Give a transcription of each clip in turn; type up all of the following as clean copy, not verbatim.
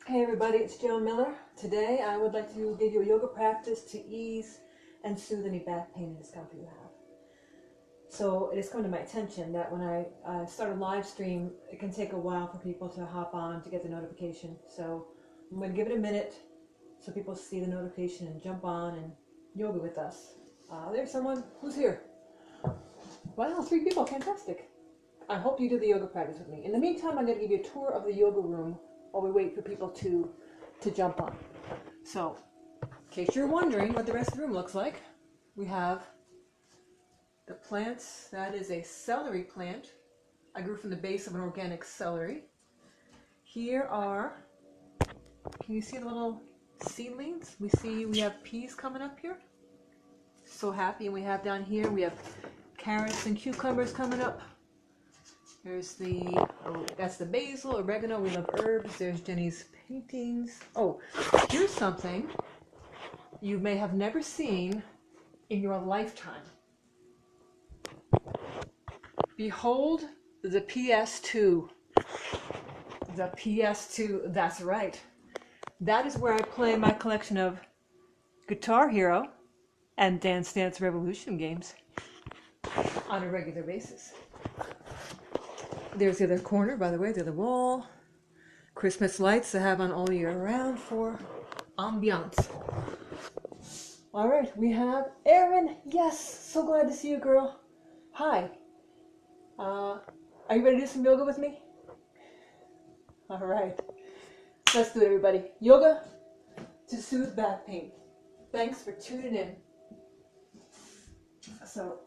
Hey everybody, it's Joan Miller. Today I would like to give you a yoga practice to ease and soothe any back pain and discomfort you have. So it has come to my attention that when I start a live stream, it can take a while for people to hop on to get the notification. So I'm going to give it a minute so people see the notification and jump on and yoga with us. There's someone who's here. Wow, 3 people, fantastic. I hope you do the yoga practice with me. In the meantime, I'm going to give you a tour of the yoga room while we wait for people to jump on. So, in case you're wondering what the rest of the room looks like, we have the plants. That is a celery plant. I grew from the base of an organic celery. Here are, can you see the little seedlings? We have peas coming up here. So happy. And we have down here, we have carrots and cucumbers coming up. There's that's the basil, oregano. We love herbs. There's Jenny's paintings. Oh, here's something you may have never seen in your lifetime. Behold the PS2. The PS2, that's right. That is where I play my collection of Guitar Hero and Dance Dance Revolution games on a regular basis. There's the other corner, by the way, the other wall. Christmas lights I have on all year round for ambiance. All right, we have Erin. Yes, so glad to see you, girl. Hi. Are you ready to do some yoga with me? All right. Let's do it, everybody. Yoga to soothe back pain. Thanks for tuning in. So,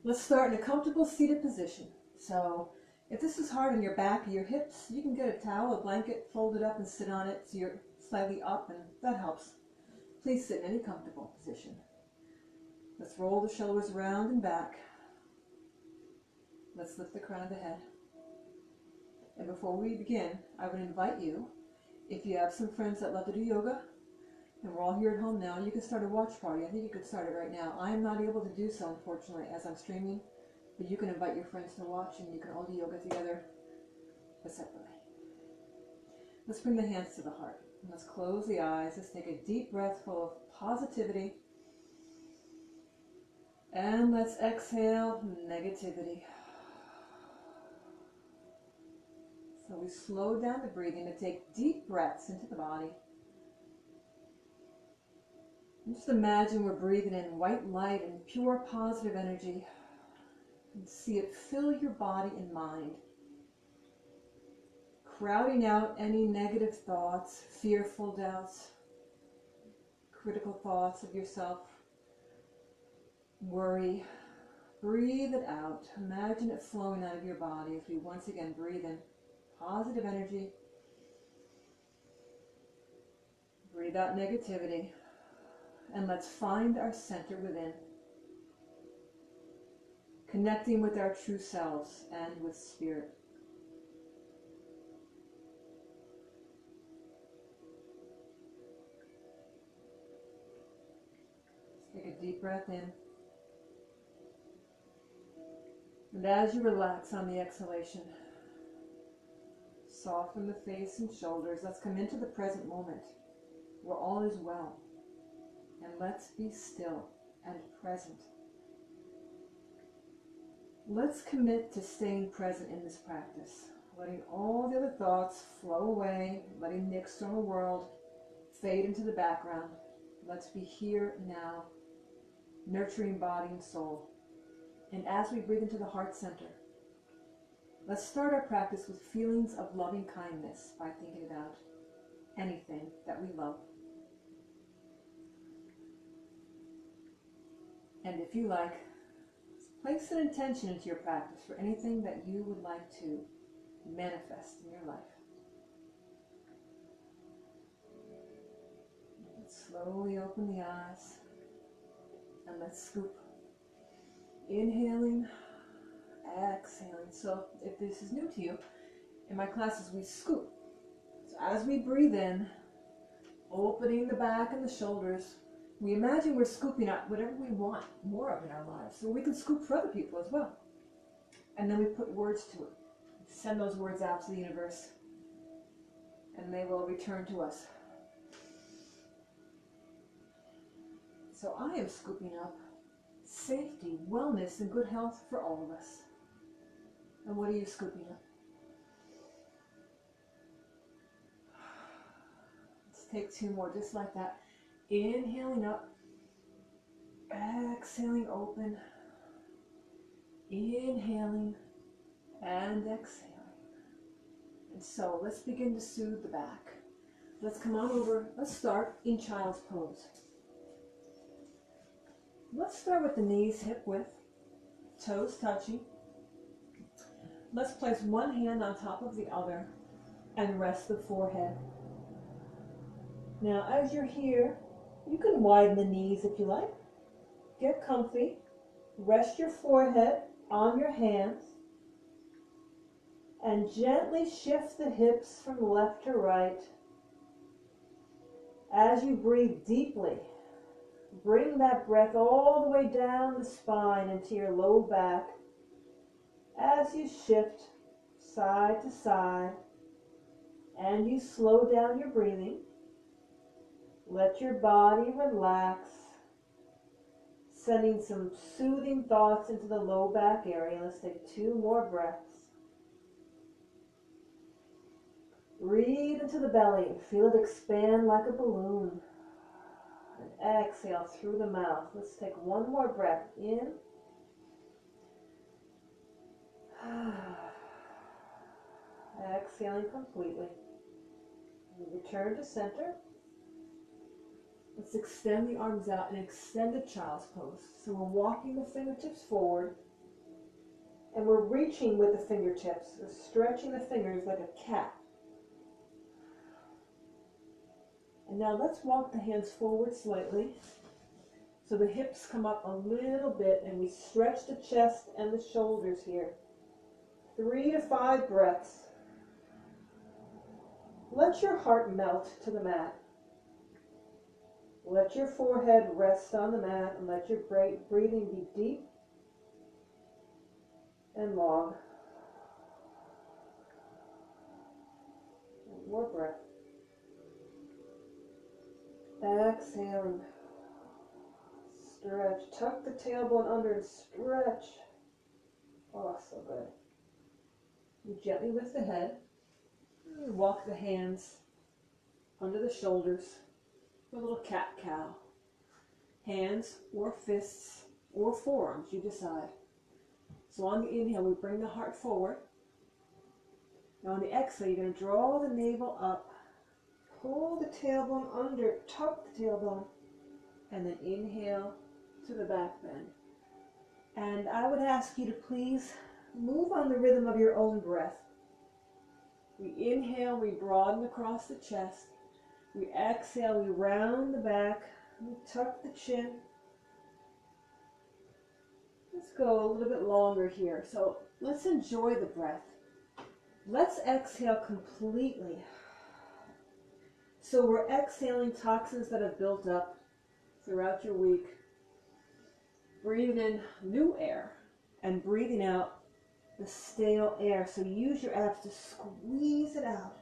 let's start in a comfortable seated position. So, if this is hard on your back or your hips, you can get a towel, a blanket, fold it up and sit on it so you're slightly up, and that helps. Please sit in any comfortable position. Let's roll the shoulders around and back. Let's lift the crown of the head. And before we begin, I would invite you, if you have some friends that love to do yoga, and we're all here at home now, you can start a watch party. I think you could start it right now. I am not able to do so, unfortunately, as I'm streaming, but you can invite your friends to watch, and you can all do yoga together, but separately. Let's bring the hands to the heart. Let's close the eyes. Let's take a deep breath full of positivity. And let's exhale negativity. So we slow down the breathing to take deep breaths into the body. And just imagine we're breathing in white light and pure positive energy. And see it fill your body and mind, crowding out any negative thoughts, fearful doubts, critical thoughts of yourself, worry. Breathe it out. Imagine it flowing out of your body as we once again breathe in positive energy. Breathe out negativity. And let's find our center within, connecting with our true selves and with spirit. Take a deep breath in. And as you relax on the exhalation, soften the face and shoulders. Let's come into the present moment where all is well. And let's be still and present. Let's commit to staying present in this practice, letting all the other thoughts flow away, letting the external world fade into the background. Let's be here now, nurturing body and soul. And as we breathe into the heart center, let's start our practice with feelings of loving kindness by thinking about anything that we love. And if you like, place an intention into your practice for anything that you would like to manifest in your life. Let's slowly open the eyes and let's scoop. Inhaling, exhaling. So if this is new to you, in my classes we scoop. So as we breathe in, opening the back and the shoulders, we imagine we're scooping out whatever we want more of in our lives. So we can scoop for other people as well. And then we put words to it. Send those words out to the universe. and they will return to us. So I am scooping up safety, wellness, and good health for all of us. And what are you scooping up? Let's take 2 more just like that. Inhaling up, exhaling open, inhaling and exhaling. And so let's begin to soothe the back. Let's come on over. Let's start in child's pose. Let's start with the knees hip width, toes touching. Let's place one hand on top of the other and rest the forehead. Now, as you're here, you can widen the knees if you like. Get comfy. Rest your forehead on your hands and gently shift the hips from left to right. As you breathe deeply, bring that breath all the way down the spine into your low back as you shift side to side and you slow down your breathing. Let your body relax, sending some soothing thoughts into the low back area. Let's take 2 more breaths. Breathe into the belly and feel it expand like a balloon. And exhale through the mouth. Let's take 1 more breath in. Exhaling completely. Return to center. Let's extend the arms out and extended child's pose. So we're walking the fingertips forward and we're reaching with the fingertips. We're stretching the fingers like a cat. And now let's walk the hands forward slightly. So the hips come up a little bit and we stretch the chest and the shoulders here. 3 to 5 breaths. Let your heart melt to the mat. Let your forehead rest on the mat and let your breathing be deep and long. 1 more breath. Exhaling. Stretch. Tuck the tailbone under and stretch. Oh, so good. You gently lift the head. You walk the hands under the shoulders. A little cat-cow. Hands or fists or forearms, you decide. So on the inhale, we bring the heart forward. Now on the exhale, you're going to draw the navel up. Pull the tailbone under, tuck the tailbone, and then inhale to the back bend. And I would ask you to please move on the rhythm of your own breath. We inhale, we broaden across the chest. We exhale, we round the back, we tuck the chin. Let's go a little bit longer here. So let's enjoy the breath. Let's exhale completely. So we're exhaling toxins that have built up throughout your week. Breathing in new air and breathing out the stale air. So use your abs to squeeze it out.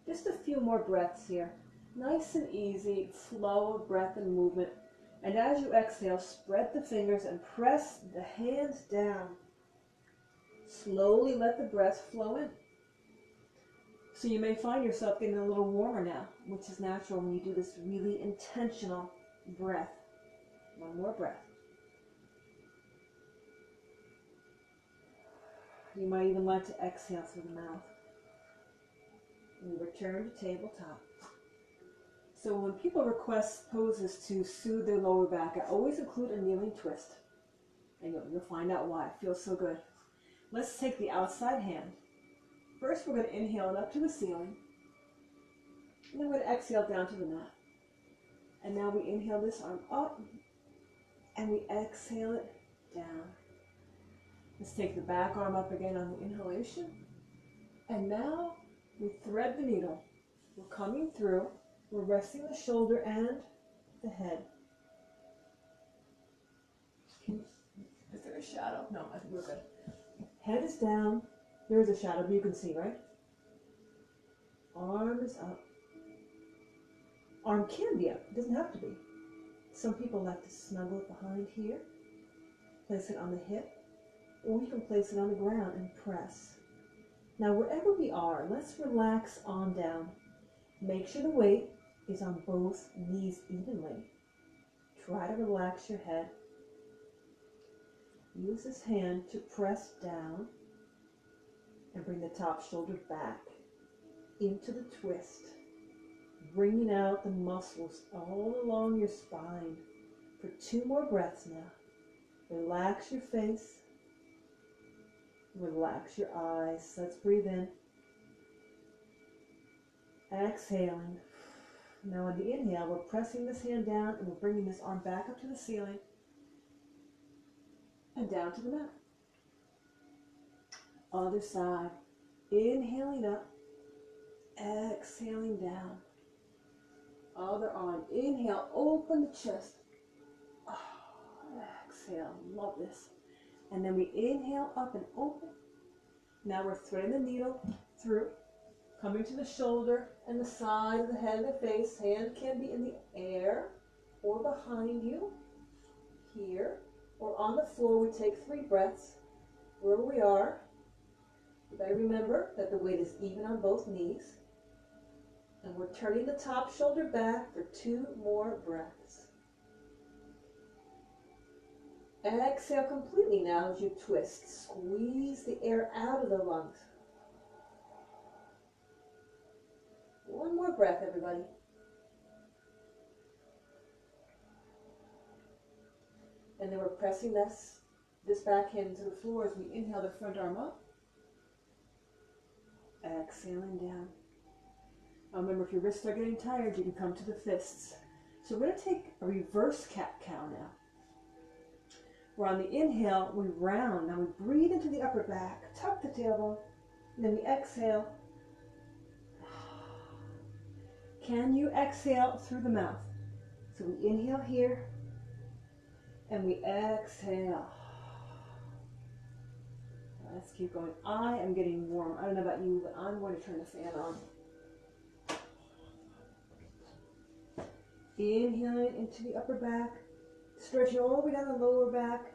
Just a few more breaths here. Nice and easy, flow of breath and movement. And as you exhale, spread the fingers and press the hands down. Slowly let the breath flow in. So you may find yourself getting a little warmer now, which is natural when you do this really intentional breath. 1 more breath. You might even like to exhale through the mouth. And return to tabletop. So when people request poses to soothe their lower back, I always include a kneeling twist. And you'll find out why. It feels so good. Let's take the outside hand. First, we're going to inhale it up to the ceiling. And then we're going to exhale down to the mat. And now we inhale this arm up. And we exhale it down. Let's take the back arm up again on the inhalation. And now we thread the needle. We're coming through. We're resting the shoulder and the head. Is there a shadow? No, I think we're good. Head is down. There is a shadow, but you can see, right? Arm is up. Arm can be up, it doesn't have to be. Some people like to snuggle it behind here, place it on the hip, or you can place it on the ground and press. Now wherever we are, let's relax on down. Make sure the weight is on both knees evenly. Try to relax your head. Use this hand to press down and bring the top shoulder back into the twist, bringing out the muscles all along your spine. For 2 more breaths now. Relax your face. Relax your eyes. Let's breathe in. Exhaling. Now on the inhale, we're pressing this hand down and we're bringing this arm back up to the ceiling and down to the mat. Other side. Inhaling up. Exhaling down. Other arm. Inhale, open the chest. Exhale, love this. And then we inhale up and open. Now we're threading the needle through, coming to the shoulder and the side of the head and the face. Hand can be in the air or behind you, here, or on the floor. We take 3 breaths wherever we are. You better remember that the weight is even on both knees. And we're turning the top shoulder back for 2 more breaths. Exhale completely now as you twist. Squeeze the air out of the lungs. 1 more breath, everybody. And then we're pressing this back hand into the floor as we inhale the front arm up. Exhaling down. Now remember, if your wrists are getting tired, you can come to the fists. So we're going to take a reverse cat-cow now. Where on the inhale, we round. Now we breathe into the upper back, tuck the tailbone, and then we exhale. Can you exhale through the mouth? So we inhale here, and we exhale. Let's keep going. I am getting warm. I don't know about you, but I'm going to turn the fan on. Inhaling into the upper back. Stretching all the way down the lower back.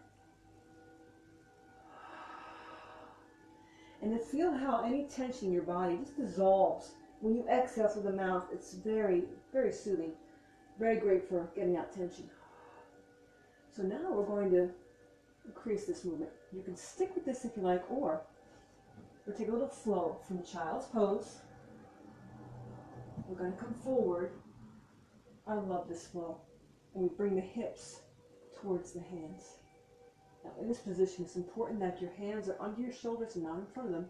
And then feel how any tension in your body just dissolves. When you exhale through the mouth, it's very, very soothing. Very great for getting out tension. So now we're going to increase this movement. You can stick with this if you like, or we'll take a little flow from child's pose. We're going to come forward. I love this flow. And we bring the hips towards the hands. Now in this position, it's important that your hands are under your shoulders and not in front of them.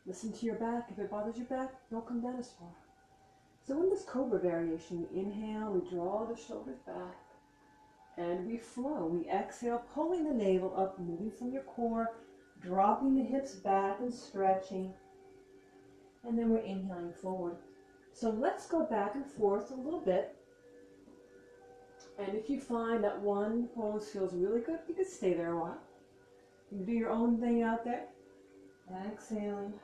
Listen to your back. If it bothers your back, don't come down as far. So in this cobra variation, we inhale, we draw the shoulders back, and we flow. We exhale, pulling the navel up, moving from your core, dropping the hips back and stretching. And then we're inhaling forward. So let's go back and forth a little bit. And if you find that one pose feels really good, you can stay there a while. You can do your own thing out there. Exhaling.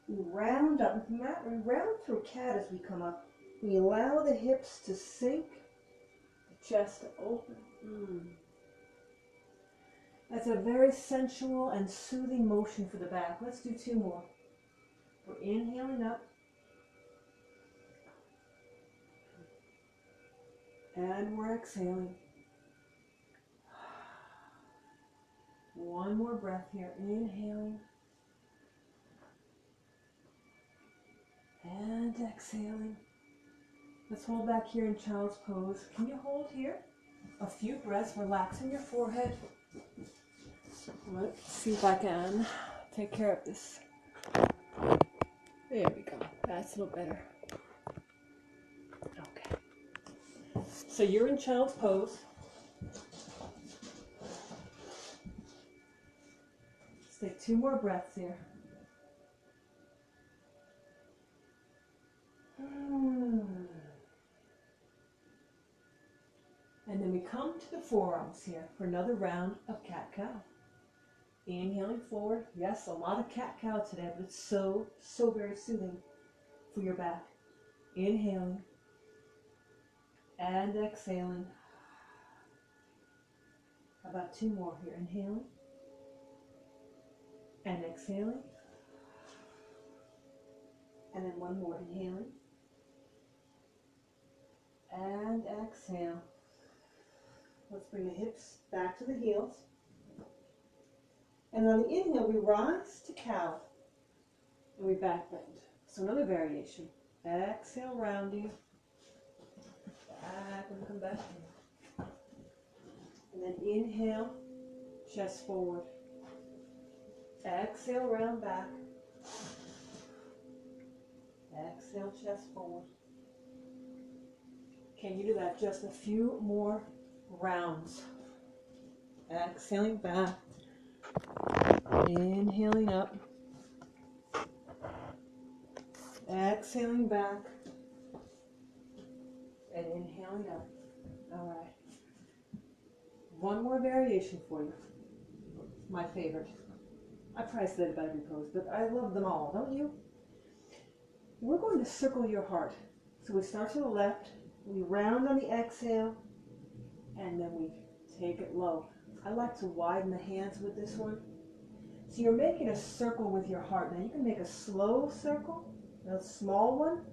We round up. We round through cat as we come up. We allow the hips to sink, the chest to open. That's a very sensual and soothing motion for the back. Let's do 2 more. We're inhaling up. And we're exhaling. 1 more breath here. Inhaling. And exhaling. Let's hold back here in child's pose. Can you hold here? A few breaths, relaxing your forehead. Let's see if I can take care of this. There we go. That's a little better. Okay. So you're in child's pose. Let's take 2 more breaths here. And then we come to the forearms here for another round of cat-cow. Inhaling forward. Yes, a lot of cat-cow today, but it's so, so very soothing for your back. Inhaling and exhaling. How about two more here? Inhaling and exhaling. And then one more. Inhaling and exhale. Let's bring the hips back to the heels. And on the inhale, we rise to cow. And we back bend. So another variation. Exhale, rounding. Back and come back in. And then inhale, chest forward. Exhale, round back. Exhale, chest forward. Can you do that just a few more rounds? Exhaling back. Inhaling up. Exhaling back. And inhaling up. All right. One more variation for you. My favorite. I probably said it about every pose, but I love them all, don't you? We're going to circle your heart. So we start to the left, we round on the exhale, and then we take it low. I like to widen the hands with this one. So you're making a circle with your heart. Now you can make a slow circle, a small one,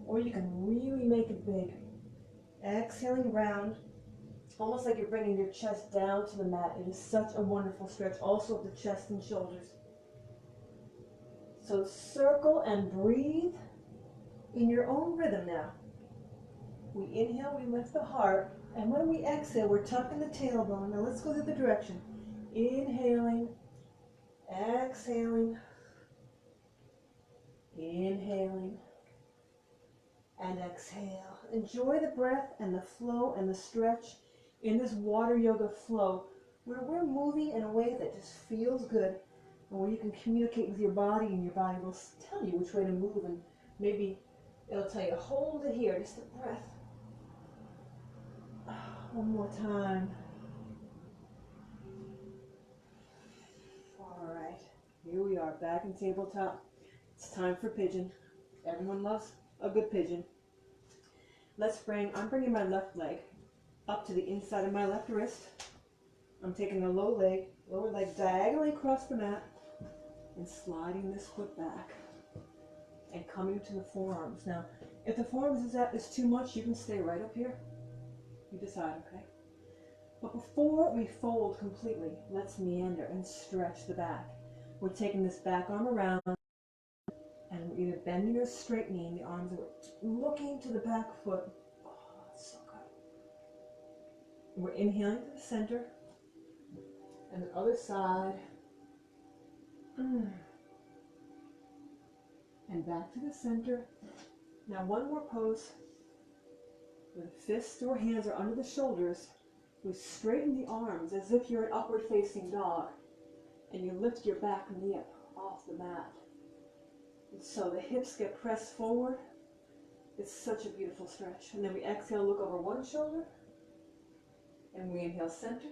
or you can really make it big. Exhaling round, almost like you're bringing your chest down to the mat. It is such a wonderful stretch, also of the chest and shoulders. So circle and breathe in your own rhythm now. We inhale, we lift the heart, and when we exhale, we're tucking the tailbone. Now let's go the other direction. Inhaling, exhaling, inhaling, and exhale. Enjoy the breath and the flow and the stretch in this water yoga flow, where we're moving in a way that just feels good, and where you can communicate with your body, and your body will tell you which way to move, and maybe it'll tell you, hold it here, just a breath. One more time. All right, here we are, back in tabletop. It's time for pigeon. Everyone loves a good pigeon. I'm bringing my left leg up to the inside of my left wrist. I'm taking the lower leg diagonally across the mat and sliding this foot back and coming to the forearms. Now, if the forearms is too much, you can stay right up here. You decide, okay? But before we fold completely, let's meander and stretch the back. We're taking this back arm around, and we're either bending or straightening the arms. We're looking to the back foot. Oh, it's so good. We're inhaling to the center, and the other side. And back to the center. Now one more pose. With fists or hands are under the shoulders, we straighten the arms as if you're an upward facing dog, and you lift your back knee up off the mat. And so the hips get pressed forward. It's such a beautiful stretch. And then we exhale, look over one shoulder, and we inhale center.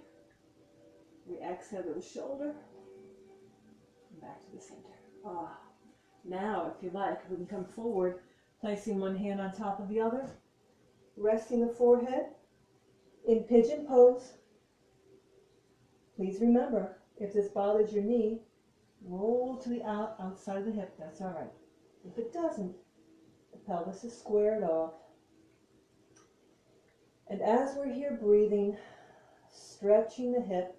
We exhale to the shoulder, and back to the center. Ah. Now, if you like, we can come forward, placing one hand on top of the other, resting the forehead in pigeon pose. Please remember, if this bothers your knee, roll to the outside of the hip. That's all right. If it doesn't, the pelvis is squared off. And as we're here breathing, stretching the hip,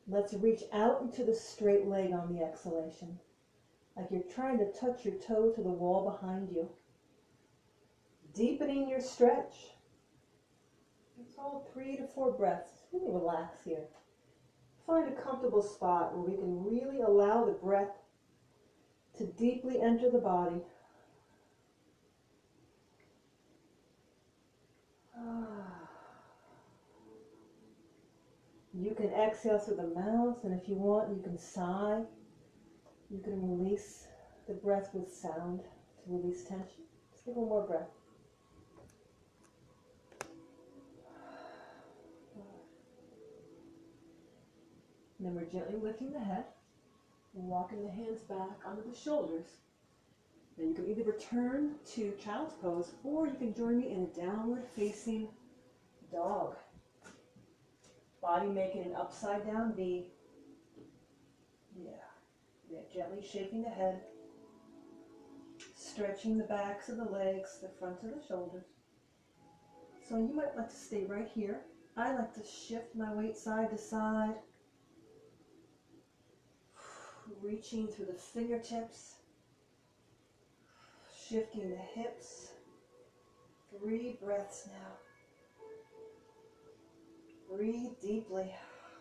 let's reach out into the straight leg on the exhalation, like you're trying to touch your toe to the wall behind you. Deepening your stretch. It's all 3 to 4 breaths. Really relax here. Find a comfortable spot where we can really allow the breath to deeply enter the body. You can exhale through the mouth, and if you want, you can sigh. You can release the breath with sound to release tension. Just take one more breath. And then we're gently lifting the head, walking the hands back onto the shoulders. Then you can either return to child's pose, or you can join me in a downward facing dog. Body making an upside down V. Yeah, gently shaking the head, stretching the backs of the legs, the fronts of the shoulders. So you might like to stay right here. I like to shift my weight side to side, reaching through the fingertips, shifting the hips. 3 breaths now. Breathe deeply,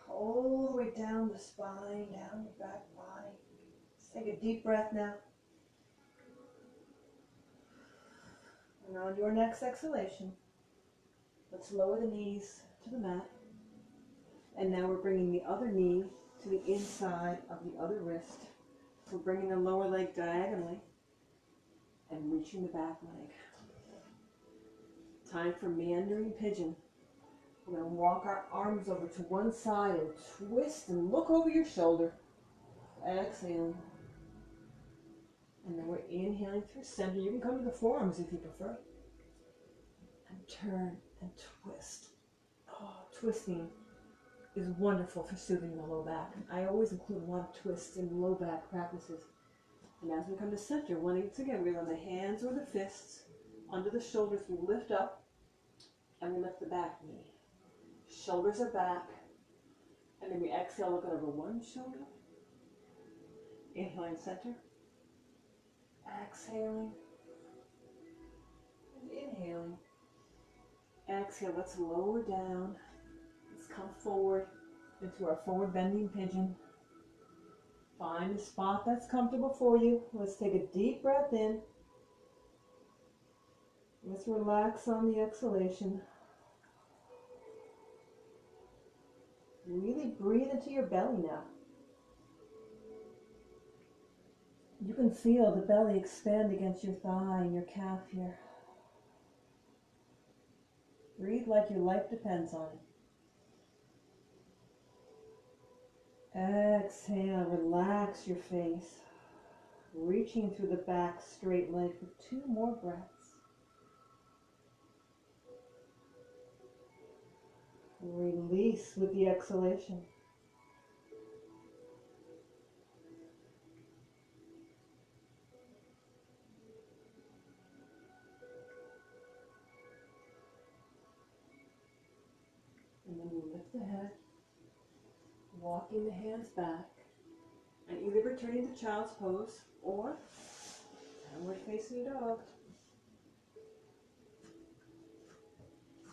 all the way down the spine, down your back body. Let's take a deep breath now. And on your next exhalation, let's lower the knees to the mat. And now we're bringing the other knee to the inside of the other wrist. We're bringing the lower leg diagonally and reaching the back leg. Time for meandering pigeon. We're going to walk our arms over to one side and twist and look over your shoulder. Exhaling. And then we're inhaling through center. You can come to the forearms if you prefer. And turn and twist. Oh, twisting is wonderful for soothing the low back. I always include a lot of twists in low back practices. And as we come to center, once again, we lay the hands or the fists under the shoulders. We lift up and we lift the back knee. Shoulders are back. And then we exhale, looking over one shoulder. Inhaling center. Exhaling. And inhaling. Exhale, let's lower down. Let's come forward into our forward bending pigeon. Find a spot that's comfortable for you. Let's take a deep breath in. Let's relax on the exhalation. Really breathe into your belly now. You can feel the belly expand against your thigh and your calf here. Breathe like your life depends on it. Exhale, relax your face. Reaching through the back straight leg for 2 more breaths. Release with the exhalation. And then you lift the head, walking the hands back, and either returning to child's pose or downward facing dog.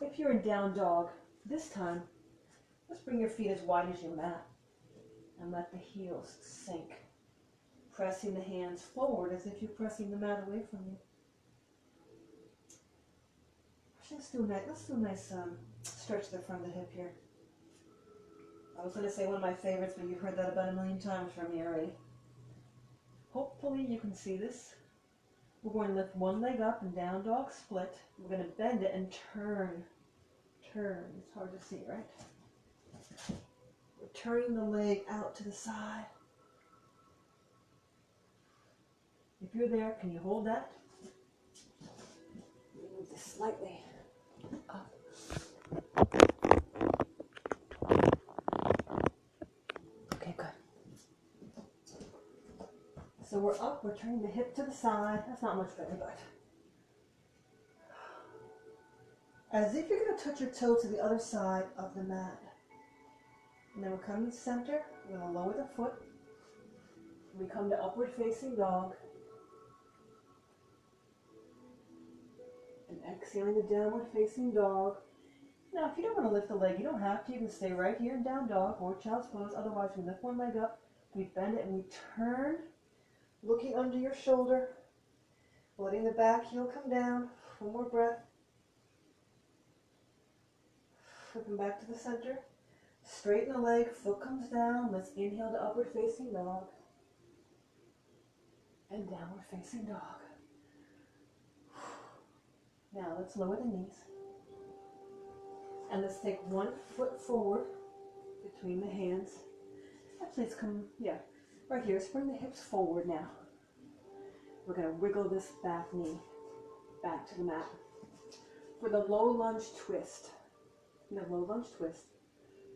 If you're in down dog, this time, let's bring your feet as wide as your mat and let the heels sink, pressing the hands forward as if you're pressing the mat away from you. Let's do a nice stretch to the front of the hip here. I was going to say one of my favorites, but you've heard that about a million times from me already. Hopefully you can see this. We're going to lift one leg up and down dog split. We're going to bend it and turn. Turn. It's hard to see, right? We're turning the leg out to the side. If you're there, can you hold that? Move this slightly up. Okay, good. So we're up, we're turning the hip to the side. That's not much better, but as if you're going to touch your toe to the other side of the mat. And then we're coming to center. We're going to lower the foot. We come to upward facing dog. And exhaling the downward facing dog. Now, if you don't want to lift the leg, you don't have to. You can stay right here in down dog or child's pose. Otherwise, we lift one leg up, we bend it, and we turn, looking under your shoulder, letting the back heel come down. One more breath. Flipping back to the center. Straighten the leg, foot comes down. Let's inhale to upward facing dog. And downward facing dog. Now let's lower the knees. And let's take one foot forward between the hands. Actually, it's come, yeah, right here. Let's bring the hips forward now. We're going to wiggle this back knee back to the mat. For the low lunge twist,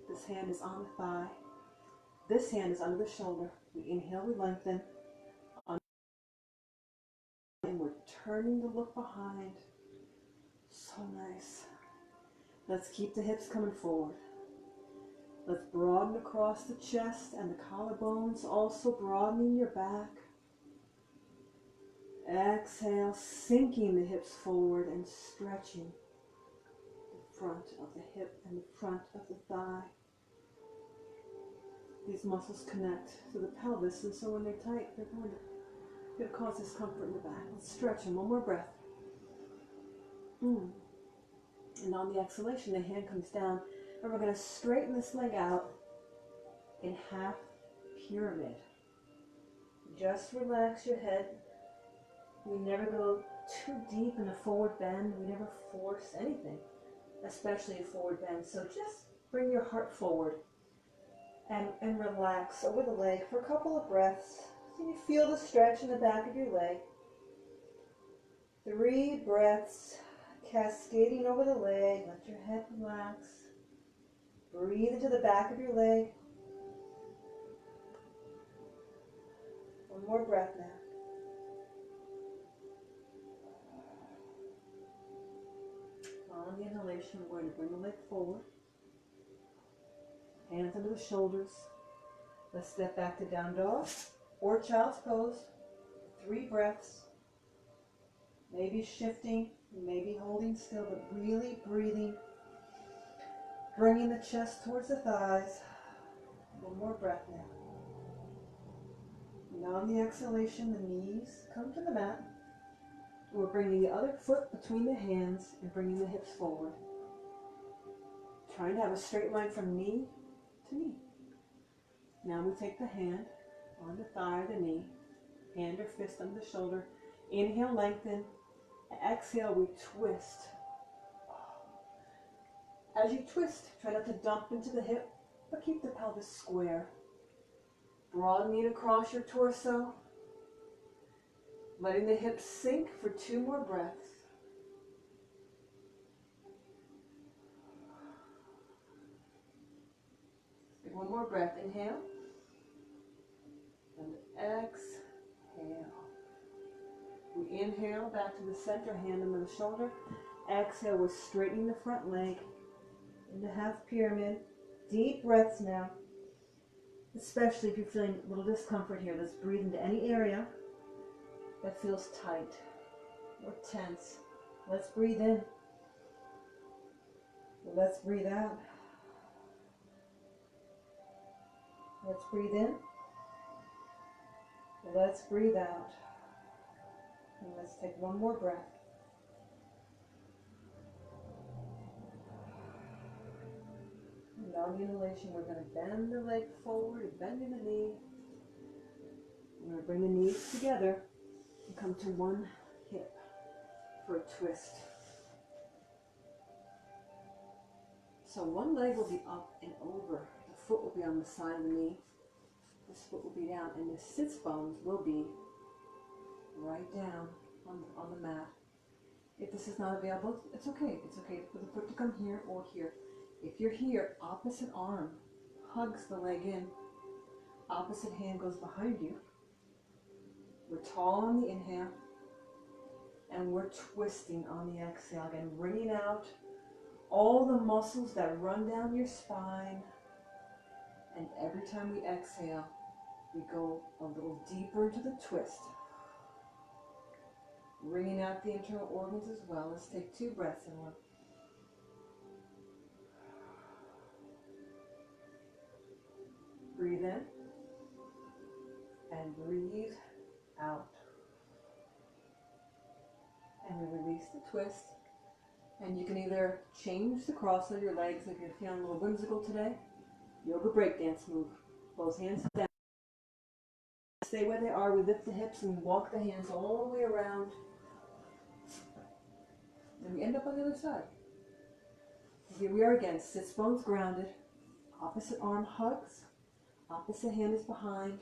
this hand is on the thigh. This hand is under the shoulder. We inhale, we lengthen. And we're turning to look behind. So nice. Let's keep the hips coming forward. Let's broaden across the chest and the collarbones, also broadening your back. Exhale, sinking the hips forward and stretching the front of the hip and the front of the thigh. These muscles connect to the pelvis, and so when they're tight, they're going to cause discomfort in the back. Let's stretch them. One more breath. And on the exhalation, the hand comes down, and we're going to straighten this leg out in half pyramid. Just relax your head. We never go too deep in a forward bend. We never force anything, especially a forward bend. So just bring your heart forward and relax over the leg for a couple of breaths. So you feel the stretch in the back of your leg. 3 breaths cascading over the leg. Let your head relax. Breathe into the back of your leg. One more breath now. On the inhalation, we're going to bring the leg forward. Hands under the shoulders. Let's step back to down dog or child's pose. 3 breaths. Maybe shifting, maybe holding still, but really breathing. Bringing the chest towards the thighs. One more breath now. And on the exhalation, the knees come to the mat. We're bringing the other foot between the hands and bringing the hips forward. Trying to have a straight line from knee to knee. Now we take the hand on the thigh, the knee, hand or fist under the shoulder. Inhale, lengthen. Exhale, we twist. As you twist, try not to dump into the hip, but keep the pelvis square. Broadening across your torso. Letting the hips sink for 2 more breaths. Take 1 more breath. Inhale. And exhale. We inhale back to the center, hand under the shoulder. Exhale, we're straightening the front leg into half pyramid. Deep breaths now. Especially if you're feeling a little discomfort here. Let's breathe into any area that feels tight or tense. Let's breathe in. Let's breathe out. Let's breathe in. Let's breathe out. And let's take 1 more breath. And on the inhalation, we're going to bend the leg forward, bending the knee. We're going to bring the knees together and come to 1 hip for a twist. So 1 leg will be up and over. The foot will be on the side of the knee. This foot will be down, and the sits bones will be right down on the mat. If this is not available, it's okay. It's okay for the foot to come here or here. If you're here, opposite arm hugs the leg in. Opposite hand goes behind you. We're tall on the inhale, and we're twisting on the exhale. Again, wringing out all the muscles that run down your spine. And every time we exhale, we go a little deeper into the twist. Wringing out the internal organs as well. Let's take 2 breaths in one. Breathe in and breathe out. And we release the twist. And you can either change the cross of your legs if you're feeling a little whimsical today. Yoga breakdance move. Both hands down. Stay where they are. We lift the hips and walk the hands all the way around. And we end up on the other side. Here we are again. Sits bones grounded. Opposite arm hugs. Opposite hand is behind.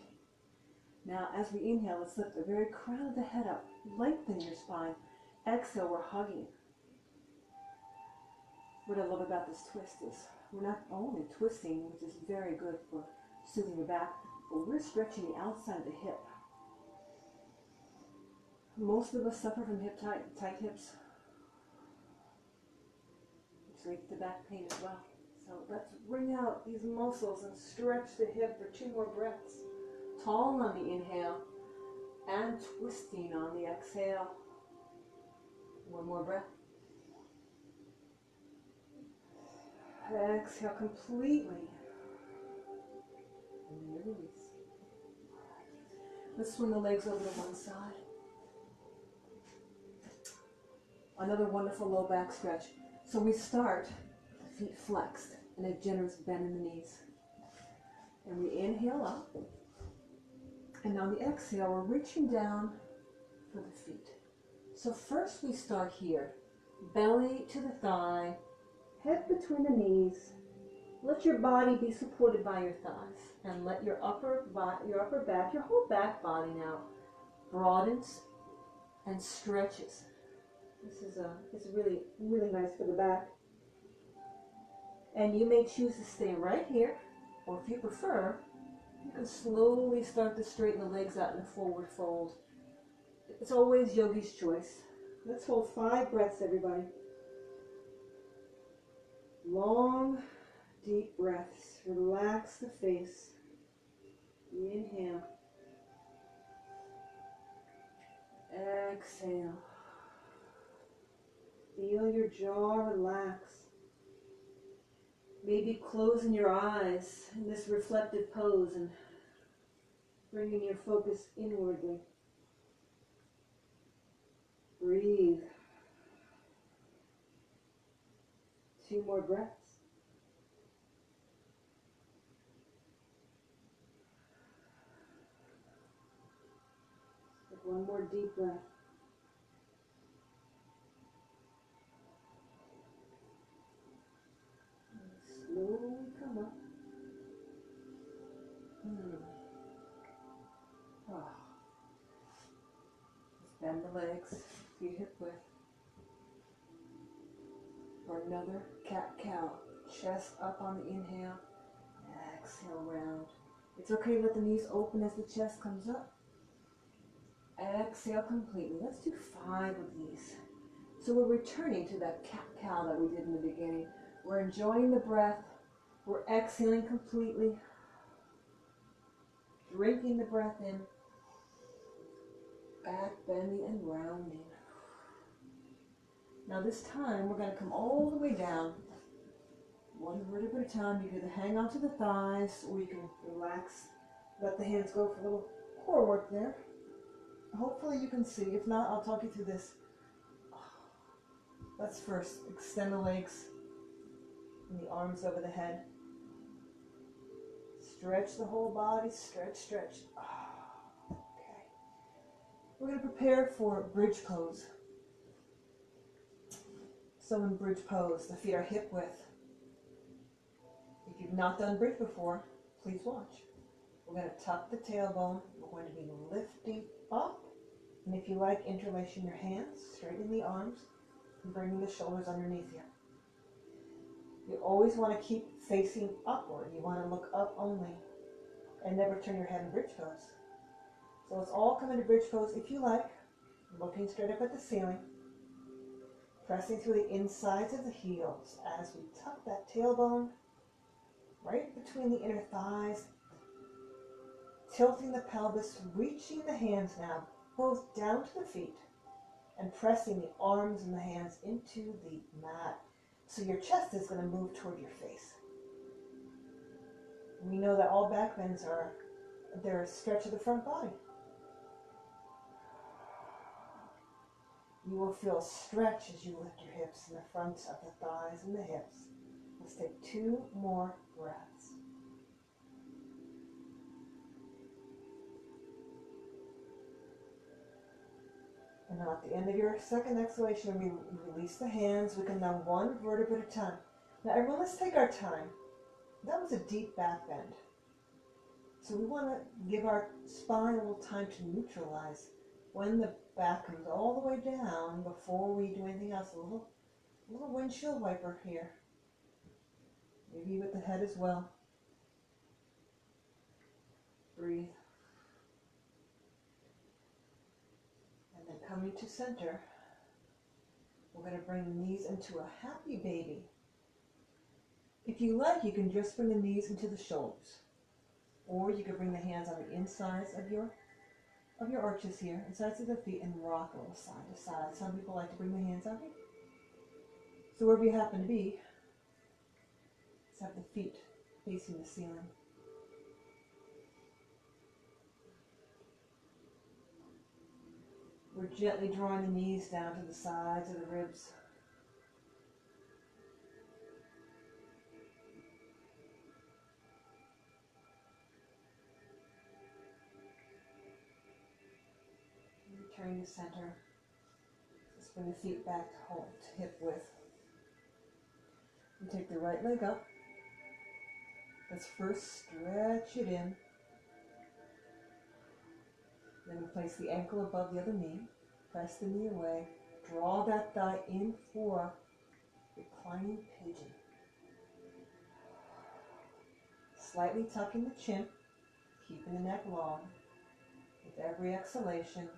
Now, as we inhale, let's lift the very crown of the head up. Lengthen your spine. Exhale, we're hugging. What I love about this twist is we're not only twisting, which is very good for soothing the back, but we're stretching the outside of the hip. Most of us suffer from tight hips, which leads to back pain as well. So let's wring out these muscles and stretch the hip for 2 more breaths. Tall on the inhale and twisting on the exhale. 1 more breath. Exhale completely. And then release. Let's swing the legs over to one side. Another wonderful low back stretch. So we start with the feet flexed and a generous bend in the knees. And we inhale up. And on the exhale, we're reaching down for the feet. So first we start here. Belly to the thigh, head between the knees. Let your body be supported by your thighs. And let your upper back, your whole back body now broadens and stretches. This is it's really, really nice for the back. And you may choose to stay right here, or if you prefer, you can slowly start to straighten the legs out in a forward fold. It's always yogi's choice. Let's hold 5 breaths, everybody. Long, deep breaths. Relax the face. Inhale. Exhale. Feel your jaw relax. Maybe closing your eyes in this reflective pose and bringing your focus inwardly. Breathe. 2 more breaths. Take 1 more deep breath. Slowly come up. Just bend the legs, feet hip width. For another cat-cow. Chest up on the inhale. Exhale round. It's okay to let the knees open as the chest comes up. Exhale completely. Let's do 5 of these. So we're returning to that cat-cow that we did in the beginning. We're enjoying the breath. We're exhaling completely. Drinking the breath in. Back bending and rounding. Now this time we're going to come all the way down. 1 vertebra at a time. You can either hang onto the thighs or you can relax. Let the hands go for a little core work there. Hopefully you can see. If not, I'll talk you through this. Let's first extend the legs and the arms over the head. Stretch the whole body. Stretch, stretch. Okay. We're going to prepare for bridge pose. So in bridge pose, the feet are hip width. If you've not done bridge before, please watch. We're going to tuck the tailbone. We're going to be lifting up. And if you like, interlacing your hands, straightening the arms, and bringing the shoulders underneath you. You always want to keep facing upward. You want to look up only and never turn your head in bridge pose. So let's all come into bridge pose if you like, looking straight up at the ceiling, pressing through the insides of the heels as we tuck that tailbone right between the inner thighs, tilting the pelvis, reaching the hands now both down to the feet and pressing the arms and the hands into the mat. So your chest is going to move toward your face. We know that all back bends they're a stretch of the front body. You will feel a stretch as you lift your hips in the front of the thighs and the hips. Let's take 2 more breaths. And now at the end of your second exhalation, we release the hands. We come down 1 vertebra at a time. Now everyone, let's take our time. That was a deep back bend. So we want to give our spine a little time to neutralize. When the back comes all the way down, before we do anything else, a little windshield wiper here. Maybe with the head as well. Breathe. And then coming to center, we're going to bring the knees into a happy baby. If you like, you can just bring the knees into the shoulders. Or you can bring the hands on the insides of your arches here, insides of the feet, and rock a little side to side. Some people like to bring the hands out here. So wherever you happen to be, just have the feet facing the ceiling. We're gently drawing the knees down to the sides of the ribs. Return to center. Just bring the feet back to hip width. And take the right leg up. Let's first stretch it in. Then we place the ankle above the other knee. Press the knee away. Draw that thigh in for reclining pigeon. Slightly tucking the chin, keeping the neck long. With every exhalation,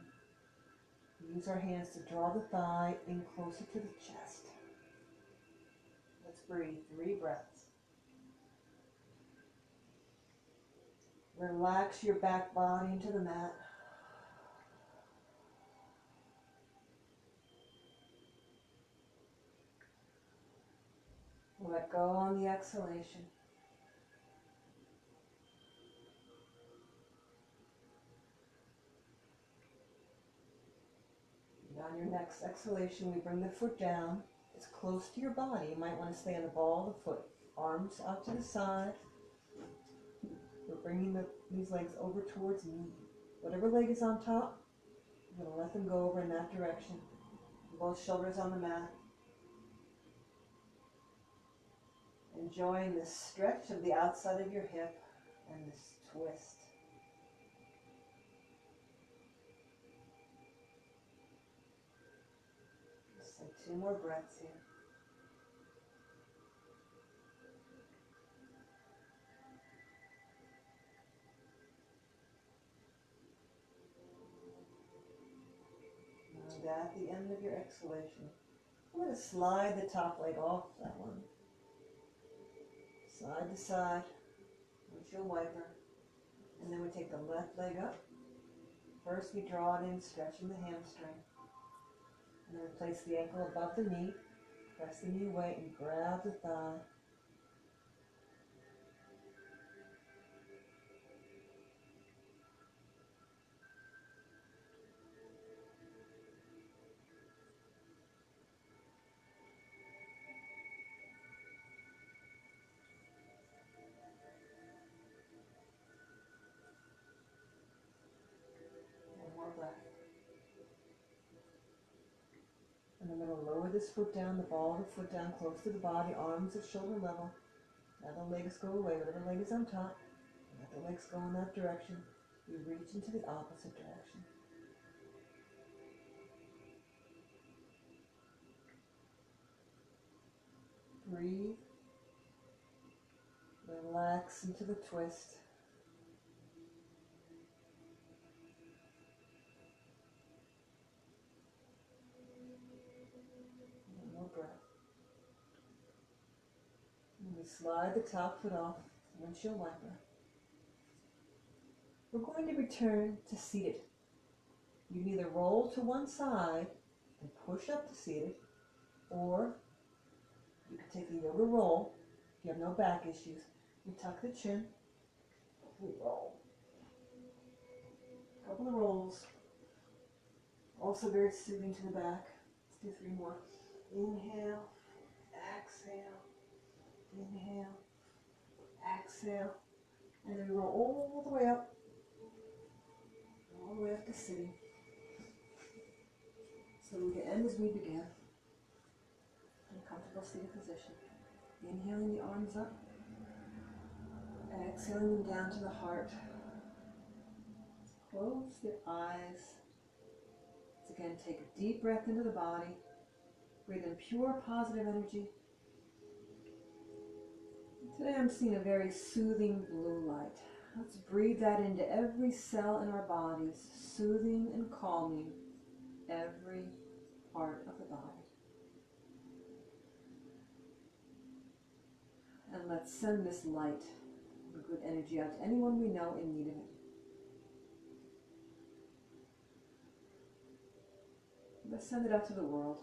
we use our hands to draw the thigh in closer to the chest. Let's breathe 3 breaths. Relax your back body into the mat. Let go on the exhalation. And on your next exhalation, we bring the foot down as close to your body. You might want to stay on the ball of the foot. Arms out to the side. We're bringing these legs over towards me. Whatever leg is on top, we're going to let them go over in that direction. Both shoulders on the mat. Enjoying this stretch of the outside of your hip and this twist. Just like 2 more breaths here. And at the end of your exhalation, I'm going to slide the top leg off that one. Side to side, windshield wiper. And then we take the left leg up. First we draw it in, stretching the hamstring. And then we place the ankle above the knee. Press the knee away and grab the thigh. And I'm going to lower this foot down, the ball of the foot down, close to the body, arms at shoulder level. Let the legs go away, whatever leg is on top. Let the legs go in that direction. We reach into the opposite direction. Breathe. Relax into the twist. One more breath. And we slide the top foot off, windshield wiper. We're going to return to seated. You can either roll to one side and push up to seated, or you can take the yoga roll. If you have no back issues, you tuck the chin, we roll. A couple of rolls. Also very soothing to the back. Let's do 3 more. Inhale, exhale, inhale, exhale, and then we roll all the way up to sitting. So we can end as we began. In a comfortable seated position. Inhaling the arms up, exhaling them down to the heart. close their eyes. Once again, take a deep breath into the body. Breathe in pure positive energy. Today I'm seeing a very soothing blue light. Let's breathe that into every cell in our bodies, soothing and calming every part of the body. And let's send this light and good energy out to anyone we know in need of it. Let's send it out to the world.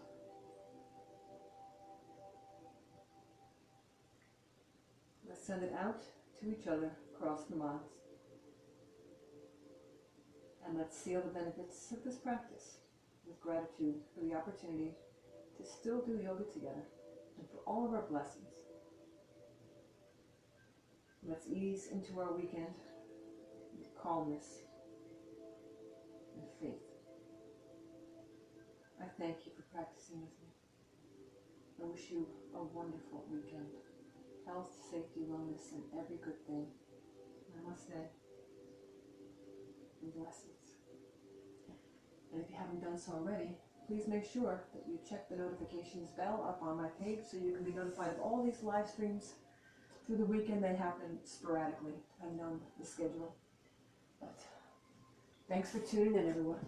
Let's send it out to each other across the miles. And let's seal the benefits of this practice with gratitude for the opportunity to still do yoga together and for all of our blessings. Let's ease into our weekend with calmness and faith. I thank you for practicing with me. I wish you a wonderful weekend. Health, safety, wellness, and every good thing. Namaste. And blessings. And if you haven't done so already, please make sure that you check the notifications bell up on my page so you can be notified of all these live streams through the weekend. They happen sporadically, depending on the schedule. But thanks for tuning in, everyone.